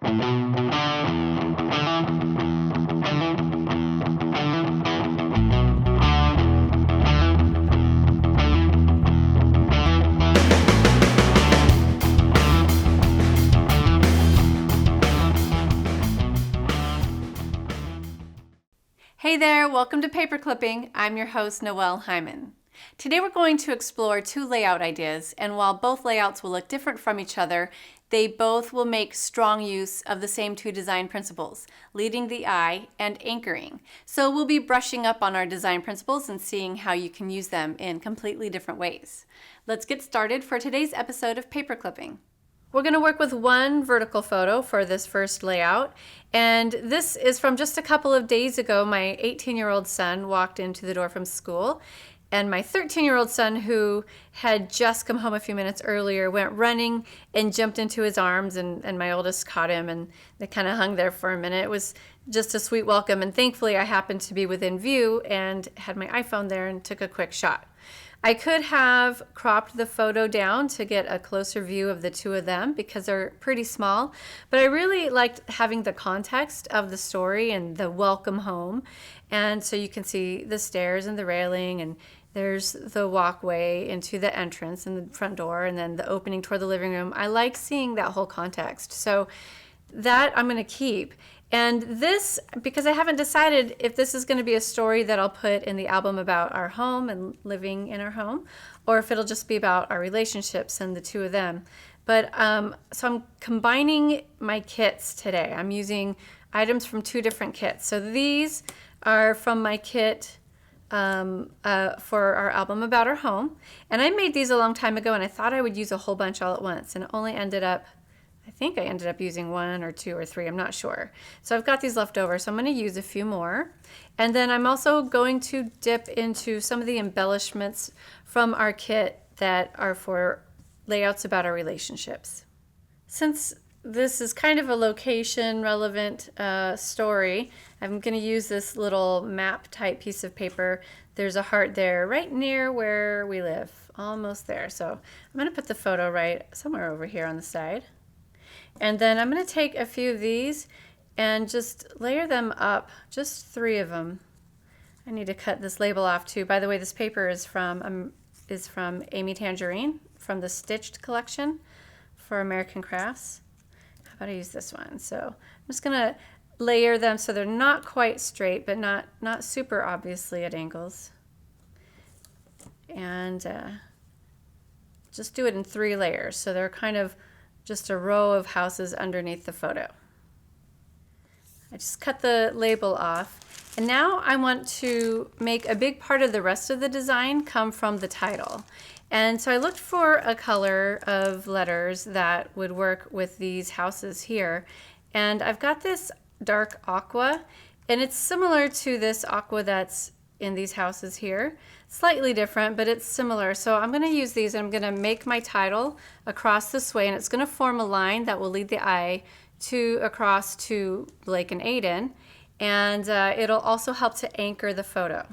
Hey there, welcome to Paper Clipping. I'm your host, Noelle Hyman. Today we're going to explore two layout ideas, and while both layouts will look different from each other, they both will make strong use of the same two design principles, leading the eye and anchoring. So we'll be brushing up on our design principles and seeing how you can use them in completely different ways. Let's get started for today's episode of Paper Clipping. We're going to work with one vertical photo for this first layout, and this is from just a couple of days ago. My 18-year-old son walked into the door from school, and my 13-year-old son, who had just come home a few minutes earlier, went running and jumped into his arms, and my oldest caught him, and they kind of hung there for a minute. It was just a sweet welcome, and thankfully I happened to be within view and had my iPhone there and took a quick shot. I could have cropped the photo down to get a closer view of the two of them because they're pretty small, but I really liked having the context of the story and the welcome home. And so you can see the stairs and the railing, and there's the walkway into the entrance and the front door, and then the opening toward the living room. I like seeing that whole context. So that I'm going to keep. And this, because I haven't decided if this is going to be a story that I'll put in the album about our home and living in our home, or if it'll just be about our relationships and the two of them. But so I'm combining my kits today. I'm using items from two different kits. So these are from my kit for our album about our home. And I made these a long time ago, and I thought I would use a whole bunch all at once, and it only ended up, I think I ended up using one or two or three, I'm not sure. So I've got these left over, so I'm going to use a few more. And then I'm also going to dip into some of the embellishments from our kit that are for layouts about our relationships. Since this is kind of a location relevant story, I'm going to use this little map type piece of paper. There's a heart there right near where we live, almost there. So I'm going to put the photo right somewhere over here on the side. And then I'm going to take a few of these and just layer them up, just three of them. I need to cut this label off too. By the way, this paper is from Amy Tangerine from the Stitched collection for American Crafts. How about I use this one? So I'm just going to layer them so they're not quite straight, but not super obviously at angles. And just do it in three layers, so they're kind of just a row of houses underneath the photo. I just cut the label off, and now I want to make a big part of the rest of the design come from the title. And so I looked for a color of letters that would work with these houses here, and I've got this dark aqua, and it's similar to this aqua that's in these houses here. Slightly different, but it's similar. So I'm going to use these, and I'm going to make my title across this way, and it's going to form a line that will lead the eye across to Blake and Aiden, and it'll also help to anchor the photo.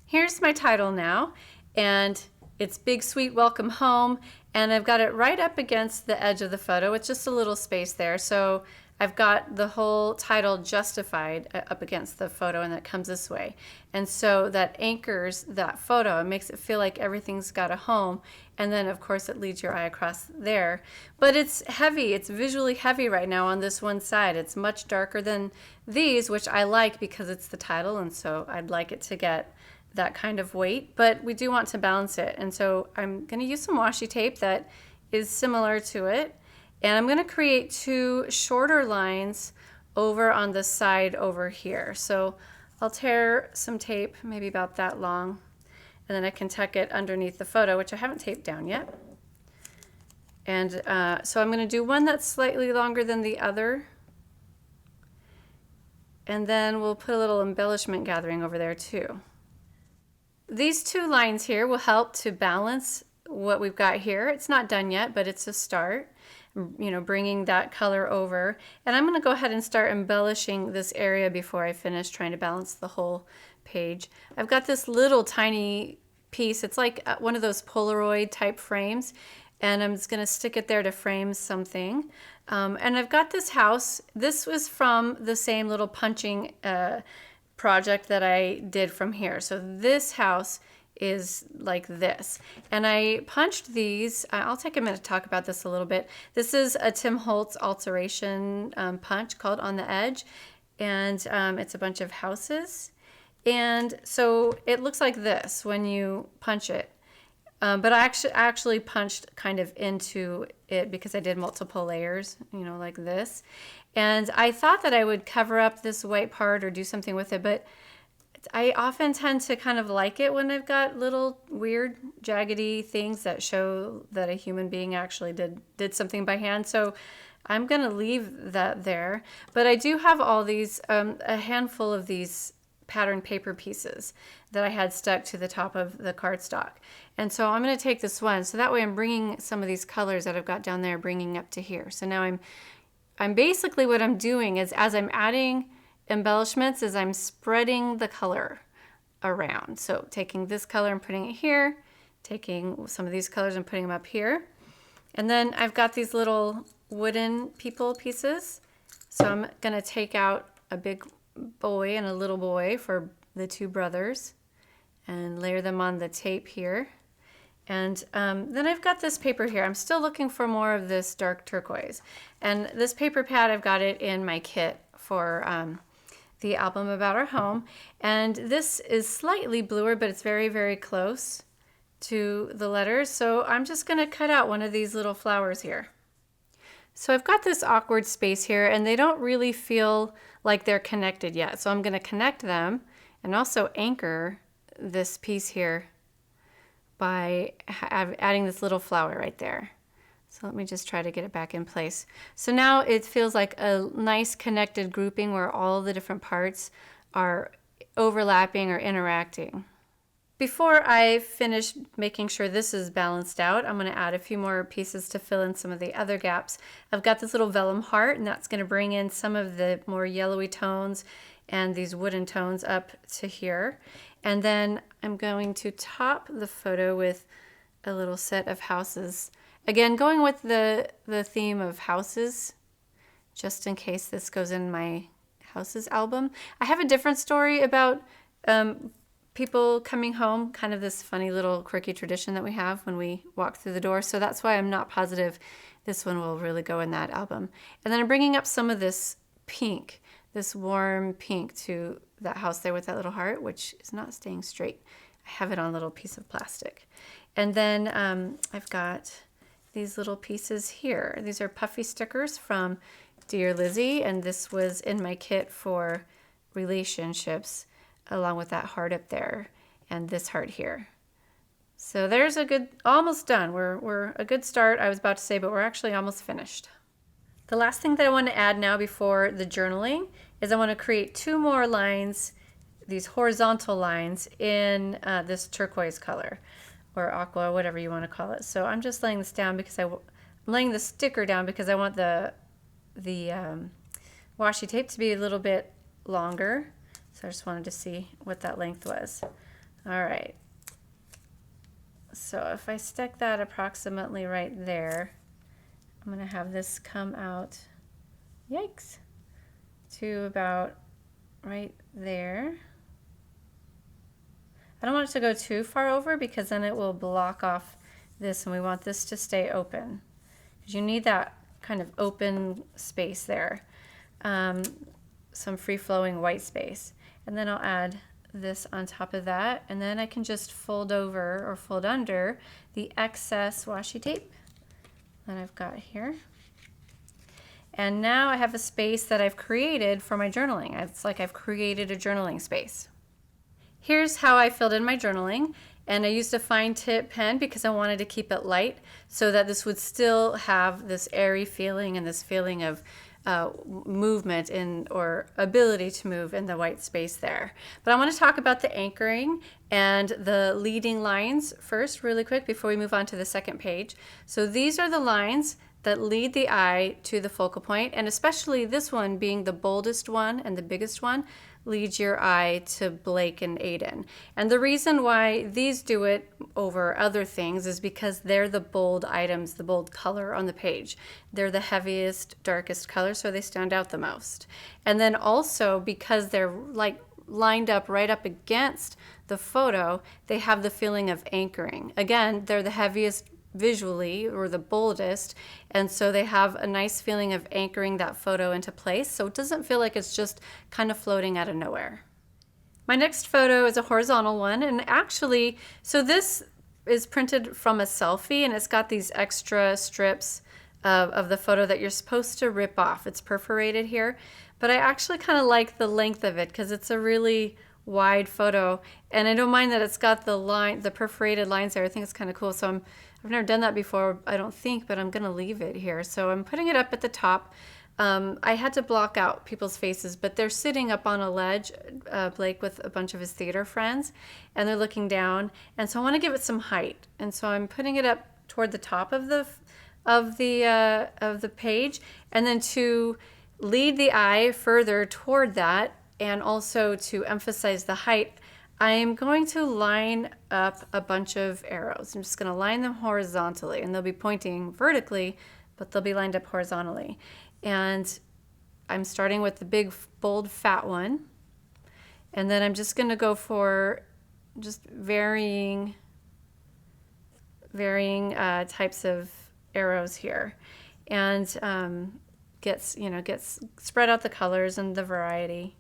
Here's my title now, and it's Big Sweet Welcome Home, and I've got it right up against the edge of the photo. It's just a little space there, so I've got the whole title justified up against the photo, and that comes this way. And so that anchors that photo and makes it feel like everything's got a home. And then, of course, it leads your eye across there. But it's heavy. It's visually heavy right now on this one side. It's much darker than these, which I like because it's the title, and so I'd like it to get that kind of weight. But we do want to balance it. And so I'm going to use some washi tape that is similar to it. And I'm going to create two shorter lines over on the side over here. So I'll tear some tape, maybe about that long, and then I can tuck it underneath the photo, which I haven't taped down yet. And so I'm going to do one that's slightly longer than the other. And then we'll put a little embellishment gathering over there too. These two lines here will help to balance what we've got here. It's not done yet, but it's a start. You know, bringing that color over. And I'm going to go ahead and start embellishing this area before I finish trying to balance the whole page. I've got this little tiny piece. It's like one of those Polaroid type frames. and I'm just gonna stick it there to frame something. And I've got this house. This was from the same little punching project that I did from here. So this house is like this. And I punched these. I'll take a minute to talk about this a little bit. This is a Tim Holtz alteration punch called On the Edge. And it's a bunch of houses. And so it looks like this when you punch it. But I actually punched kind of into it because I did multiple layers, you know, like this. And I thought that I would cover up this white part or do something with it, but I often tend to kind of like it when I've got little weird jaggedy things that show that a human being actually did something by hand. So I'm going to leave that there. But I do have all these, a handful of these pattern paper pieces that I had stuck to the top of the cardstock. And so I'm going to take this one. So that way I'm bringing some of these colors that I've got down there, bringing up to here. So now I'm basically what I'm doing is as I'm adding embellishments is I'm spreading the color around. So taking this color and putting it here, taking some of these colors and putting them up here. And then I've got these little wooden people pieces. So I'm going to take out a big boy and a little boy for the two brothers and layer them on the tape here. And then I've got this paper here. I'm still looking for more of this dark turquoise. And this paper pad, I've got it in my kit for the album about our home. And this is slightly bluer, but it's very, very close to the letters. So I'm just going to cut out one of these little flowers here. So I've got this awkward space here, and they don't really feel like they're connected yet. So I'm going to connect them and also anchor this piece here by adding this little flower right there. So let me just try to get it back in place. So now it feels like a nice connected grouping where all the different parts are overlapping or interacting. Before I finish making sure this is balanced out, I'm going to add a few more pieces to fill in some of the other gaps. I've got this little vellum heart, and that's going to bring in some of the more yellowy tones and these wooden tones up to here. And then I'm going to top the photo with a little set of houses. Again, going with the theme of houses, just in case this goes in my houses album. I have a different story about people coming home, kind of this funny little quirky tradition that we have when we walk through the door. So that's why I'm not positive this one will really go in that album. And then I'm bringing up some of this pink, this warm pink to that house there with that little heart, which is not staying straight. I have it on a little piece of plastic. And then I've got these little pieces here. These are puffy stickers from Dear Lizzie, and this was in my kit for relationships, along with that heart up there and this heart here. So there's a good, almost done. We're a good start, I was about to say, but we're actually almost finished. The last thing that I want to add now before the journaling is I want to create two more lines, these horizontal lines in this turquoise color or aqua, whatever you want to call it. So I'm just laying this down because I'm laying the sticker down because I want the washi tape to be a little bit longer. So I just wanted to see what that length was. All right. So if I stick that approximately right there, I'm going to have this come out, yikes, to about right there. I don't want it to go too far over because then it will block off this, and we want this to stay open. Because you need that kind of open space there, some free-flowing white space. And then I'll add this on top of that, and then I can just fold over or fold under the excess washi tape that I've got here. And now I have a space that I've created for my journaling. It's like I've created a journaling space. Here's how I filled in my journaling, and I used a fine tip pen because I wanted to keep it light so that this would still have this airy feeling and this feeling of movement or ability to move in the white space there. But I want to talk about the anchoring and the leading lines first really quick before we move on to the second page. So these are the lines that lead the eye to the focal point, and especially this one being the boldest one and the biggest one, leads your eye to Blake and Aiden. And the reason why these do it over other things is because they're the bold items, the bold color on the page. They're the heaviest, darkest color, so they stand out the most. And then also because they're like lined up right up against the photo, they have the feeling of anchoring. Again, they're the heaviest visually, or the boldest, and so they have a nice feeling of anchoring that photo into place, so it doesn't feel like it's just kind of floating out of nowhere. My next photo is a horizontal one, and actually, so this is printed from a selfie, and it's got these extra strips of the photo that you're supposed to rip off. It's perforated here, but I actually kind of like the length of it because it's a really wide photo, and I don't mind that it's got the perforated lines there. I think it's kind of cool. So I've never done that before, I don't think, but I'm gonna leave it here. So I'm putting it up at the top. I had to block out people's faces, but they're sitting up on a ledge, Blake with a bunch of his theater friends, and they're looking down. And so I want to give it some height, and so I'm putting it up toward the top of the page, and then to lead the eye further toward that, and also to emphasize the height, I am going to line up a bunch of arrows. I'm just going to line them horizontally, and they'll be pointing vertically, but they'll be lined up horizontally. And I'm starting with the big, bold, fat one. And then I'm just going to go for just varying types of arrows here. And gets spread out the colors and the variety.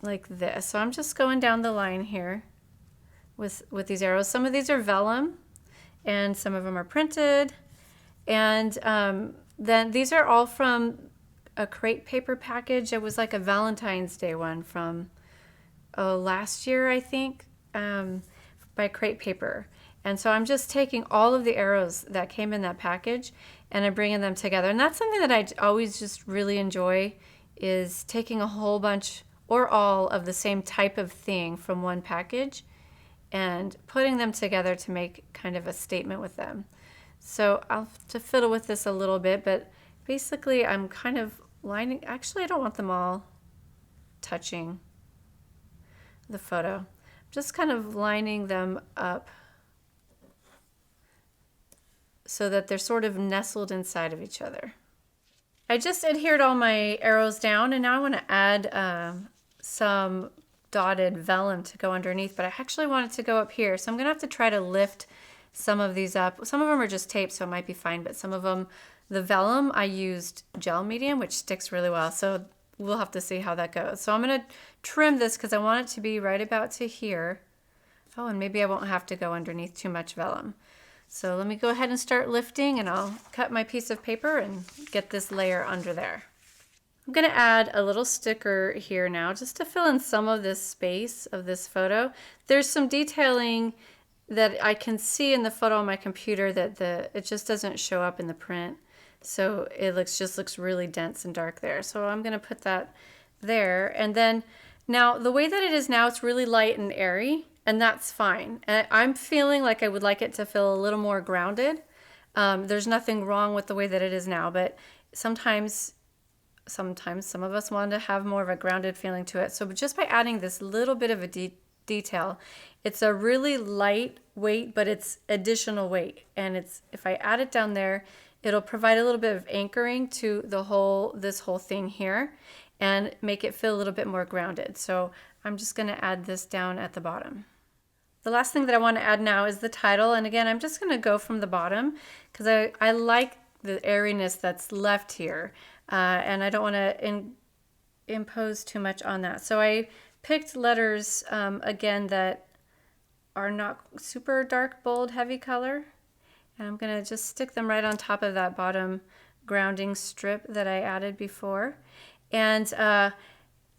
Like this. So I'm just going down the line here with these arrows. Some of these are vellum and some of them are printed. And then these are all from a crepe paper package. It was like a Valentine's Day one from last year, I think, by Crepe Paper. And so I'm just taking all of the arrows that came in that package and I'm bringing them together. And that's something that I always just really enjoy, is taking a whole bunch or all of the same type of thing from one package and putting them together to make kind of a statement with them. So I'll have to fiddle with this a little bit, but basically I'm kind of lining, actually I don't want them all touching the photo. I'm just kind of lining them up so that they're sort of nestled inside of each other. I just adhered all my arrows down, and now I want to add some dotted vellum to go underneath, but I actually want it to go up here, so I'm gonna have to try to lift some of these up. Some of them are just tape, so it might be fine, but some of them, the vellum, I used gel medium, which sticks really well, so we'll have to see how that goes. So I'm gonna trim this because I want it to be right about to here. Oh, and maybe I won't have to go underneath too much vellum. So let me go ahead and start lifting, and I'll cut my piece of paper and get this layer under there. I'm going to add a little sticker here now just to fill in some of this space of this photo. There's some detailing that I can see in the photo on my computer that it just doesn't show up in the print. So it just looks really dense and dark there. So I'm going to put that there. And then now the way that it is now, it's really light and airy, and that's fine. And I'm feeling like I would like it to feel a little more grounded. There's nothing wrong with the way that it is now, but sometimes some of us want to have more of a grounded feeling to it. So just by adding this little bit of a detail, it's a really light weight, but it's additional weight. And if I add it down there, it'll provide a little bit of anchoring to this whole thing here and make it feel a little bit more grounded. So I'm just going to add this down at the bottom. The last thing that I want to add now is the title. And again, I'm just going to go from the bottom because I like the airiness that's left here. And I don't want to impose too much on that. So I picked letters, again, that are not super dark, bold, heavy color. And I'm going to just stick them right on top of that bottom grounding strip that I added before. And so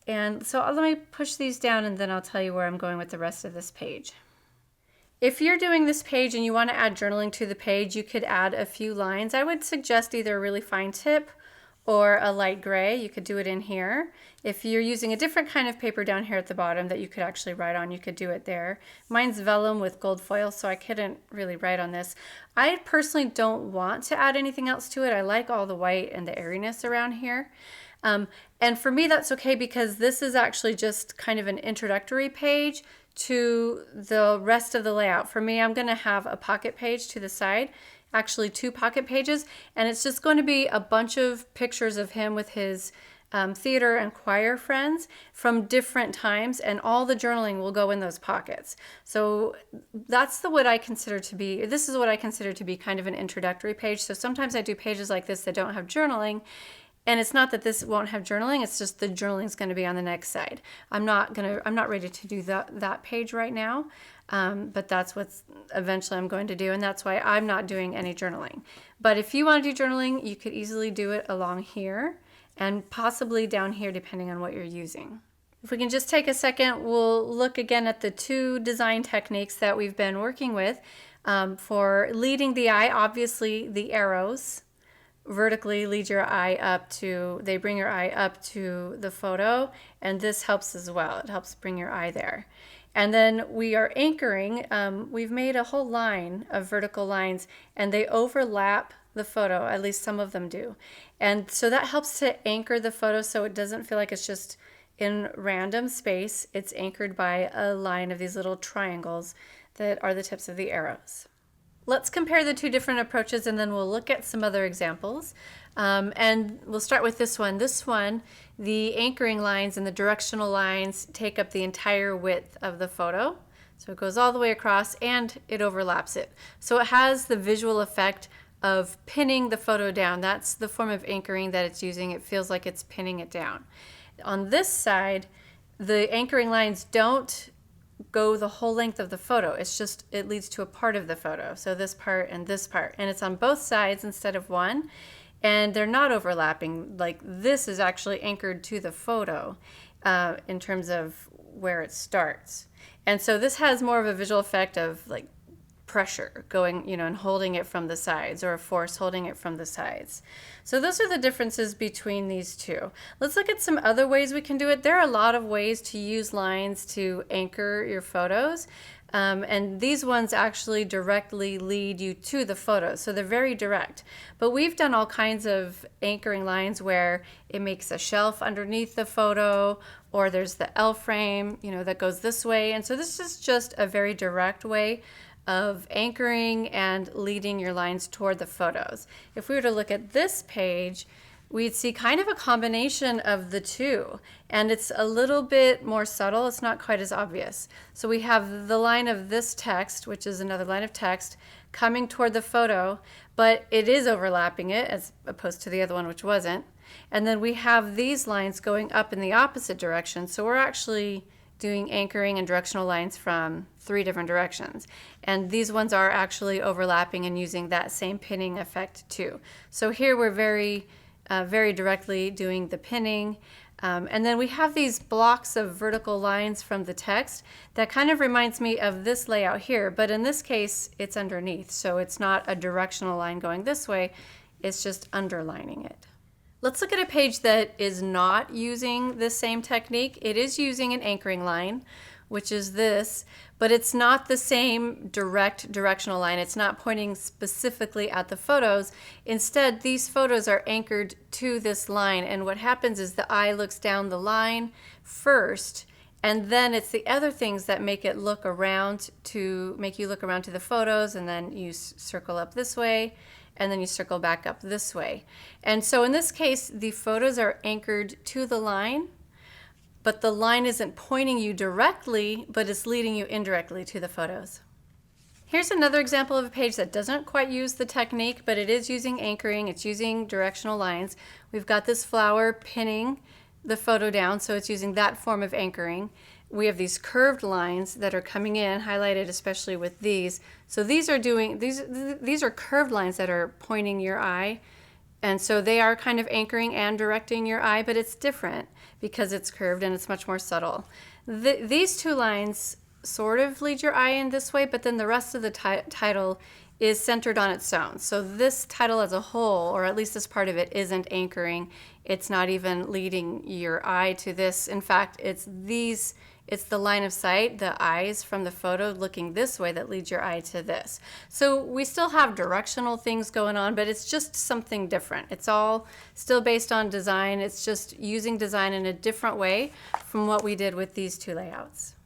let me push these down, and then I'll tell you where I'm going with the rest of this page. If you're doing this page and you want to add journaling to the page, you could add a few lines. I would suggest either a really fine tip or a light gray, you could do it in here. If you're using a different kind of paper down here at the bottom that you could actually write on, you could do it there. Mine's vellum with gold foil, so I couldn't really write on this. I personally don't want to add anything else to it. I like all the white and the airiness around here. And for me, that's okay because this is actually just kind of an introductory page to the rest of the layout. For me, I'm going to have a pocket page to the side, actually 2 pocket pages, and it's just going to be a bunch of pictures of him with his theater and choir friends from different times, and all the journaling will go in those pockets. So that's what I consider to be, this is what I consider to be kind of an introductory page. So sometimes I do pages like this that don't have journaling, and it's not that this won't have journaling, it's just the journaling is going to be on the next side. I'm not ready to do that page right now, but that's what's eventually I'm going to do, and that's why I'm not doing any journaling. But if you want to do journaling, you could easily do it along here and possibly down here depending on what you're using. If we can just take a second, we'll look again at the 2 design techniques that we've been working with. For leading the eye, obviously the arrows vertically lead your eye up to, they bring your eye up to the photo, and this helps as well. It helps bring your eye there. And then we are anchoring. We've made a whole line of vertical lines, and they overlap the photo, at least some of them do. And so that helps to anchor the photo so it doesn't feel like it's just in random space. It's anchored by a line of these little triangles that are the tips of the arrows. Let's compare the 2 different approaches, and then we'll look at some other examples. And we'll start with this one. This one, the anchoring lines and the directional lines take up the entire width of the photo. So it goes all the way across and it overlaps it. So it has the visual effect of pinning the photo down. That's the form of anchoring that it's using. It feels like it's pinning it down. On this side, the anchoring lines don't go the whole length of the photo. It's just, it leads to a part of the photo. So this part and this part, and it's on both sides instead of one, and they're not overlapping. Like this is actually anchored to the photo in terms of where it starts. And so this has more of a visual effect of like pressure going, and holding it from the sides, or a force holding it from the sides. So those are the differences between these 2. Let's look at some other ways we can do it. There are a lot of ways to use lines to anchor your photos. And these ones actually directly lead you to the photo. So they're very direct. But we've done all kinds of anchoring lines where it makes a shelf underneath the photo, or there's the L frame, that goes this way. And so this is just a very direct way of anchoring and leading your lines toward the photos. If we were to look at this page, we'd see kind of a combination of the 2, and it's a little bit more subtle. It's not quite as obvious. So we have the line of this text, which is another line of text, coming toward the photo, but it is overlapping it as opposed to the other one, which wasn't. And then we have these lines going up in the opposite direction. So we're actually doing anchoring and directional lines from 3 different directions. And these ones are actually overlapping and using that same pinning effect too. So here we're very directly doing the pinning. And then we have these blocks of vertical lines from the text that kind of reminds me of this layout here, but in this case it's underneath. So it's not a directional line going this way, it's just underlining it. Let's look at a page that is not using this same technique. It is using an anchoring line, which is this, but it's not the same direct directional line. It's not pointing specifically at the photos. Instead, these photos are anchored to this line, and what happens is the eye looks down the line first, and then it's the other things that make it look around to make you look around to the photos, and then you circle up this way, and then you circle back up this way. And so in this case, the photos are anchored to the line, but the line isn't pointing you directly, but it's leading you indirectly to the photos. Here's another example of a page that doesn't quite use the technique, but it is using anchoring. It's using directional lines. We've got this flower pinning the photo down, so it's using that form of anchoring. We have these curved lines that are coming in, highlighted especially with these. So these are curved lines that are pointing your eye, and so they are kind of anchoring and directing your eye, but it's different because it's curved and it's much more subtle. These 2 lines sort of lead your eye in this way, but then the rest of the title is centered on its own. So this title as a whole, or at least this part of it, isn't anchoring. It's not even leading your eye to this. In fact, it's the line of sight, the eyes from the photo looking this way that leads your eye to this. So we still have directional things going on, but it's just something different. It's all still based on design. It's just using design in a different way from what we did with these two layouts.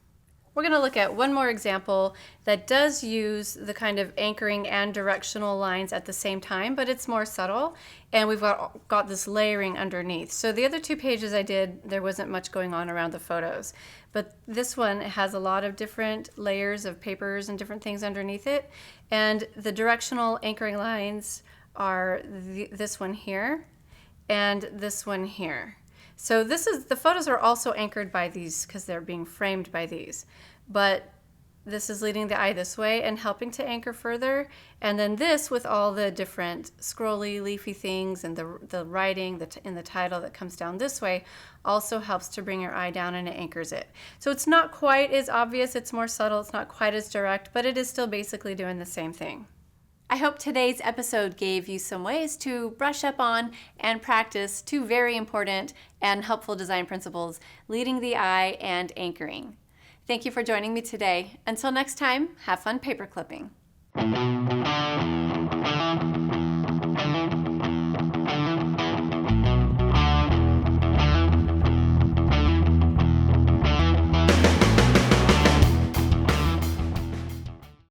We're going to look at one more example that does use the kind of anchoring and directional lines at the same time, but it's more subtle, and we've got this layering underneath. So the other two pages I did, there wasn't much going on around the photos, but this one has a lot of different layers of papers and different things underneath it, and the directional anchoring lines are this one here and this one here. So the photos are also anchored by these because they're being framed by these, but this is leading the eye this way and helping to anchor further. And then this with all the different scrolly, leafy things and the writing in the title that comes down this way also helps to bring your eye down and it anchors it. So it's not quite as obvious, it's more subtle, it's not quite as direct, but it is still basically doing the same thing. I hope today's episode gave you some ways to brush up on and practice two very important and helpful design principles, leading the eye and anchoring. Thank you for joining me today. Until next time, have fun paper clipping.